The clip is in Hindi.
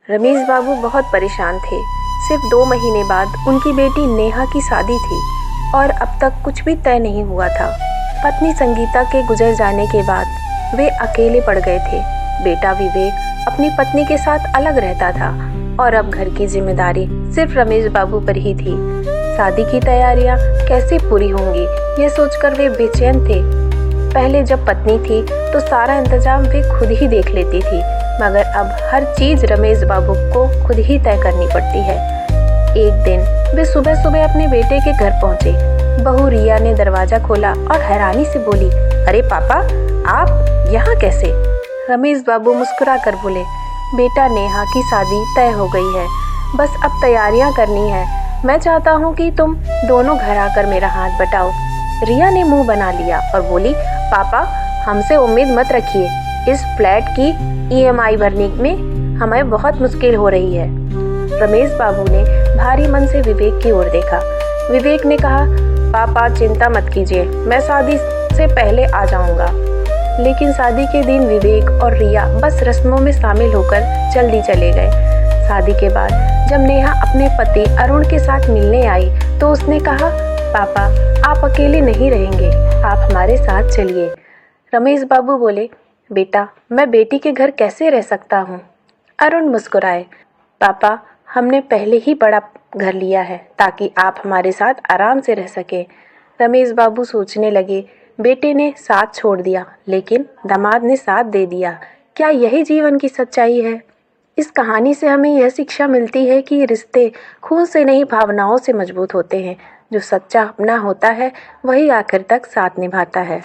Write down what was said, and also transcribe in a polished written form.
रमेश बाबू बहुत परेशान थे। सिर्फ 2 महीने बाद उनकी बेटी नेहा की शादी थी और अब तक कुछ भी तय नहीं हुआ था। पत्नी संगीता के गुजर जाने के बाद वे अकेले पड़ गए थे। बेटा विवेक अपनी पत्नी के साथ अलग रहता था और अब घर की जिम्मेदारी सिर्फ रमेश बाबू पर ही थी। शादी की तैयारियां कैसे पूरी होंगी ये सोचकर वे बेचैन थे। पहले जब पत्नी थी तो सारा इंतजाम वे खुद ही देख लेती थी, मगर अब हर चीज रमेश बाबू को खुद ही तय करनी पड़ती है। एक दिन वे सुबह सुबह अपने बेटे के घर पहुंचे। बहू रिया ने दरवाजा खोला और हैरानी से बोली, अरे पापा, आप यहाँ कैसे? रमेश बाबू मुस्कुरा कर बोले, बेटा नेहा की शादी तय हो गई है, बस अब तैयारियां करनी है। मैं चाहता हूँ कि तुम दोनों घर आकर मेरा हाथ बटाओ। रिया ने मुंह बना लिया और बोली, पापा, हमसे उम्मीद मत रखिए। इस फ्लैट की EMI भरने में हमें बहुत मुश्किल हो रही है। रमेश बाबू ने भारी मन से विवेक की ओर देखा। विवेक ने कहा, पापा चिंता मत कीजिए, मैं शादी से पहले आ जाऊंगा। लेकिन शादी के दिन विवेक और रिया बस रस्मों में शामिल होकर जल्दी चले गए। शादी के बाद जब नेहा अपने पति अरुण के साथ मिलने आई तो उसने कहा, पापा आप अकेले नहीं रहेंगे, आप हमारे साथ चलिए। रमेश बाबू बोले, बेटा मैं बेटी के घर कैसे रह सकता हूँ? अरुण मुस्कुराए, पापा हमने पहले ही बड़ा घर लिया है ताकि आप हमारे साथ आराम से रह सके। रमेश बाबू सोचने लगे, बेटे ने साथ छोड़ दिया लेकिन दामाद ने साथ दे दिया। क्या यही जीवन की सच्चाई है? इस कहानी से हमें यह शिक्षा मिलती है कि रिश्ते खून से नहीं भावनाओं से मजबूत होते हैं। जो सच्चा अपना होता है वही आखिर तक साथ निभाता है।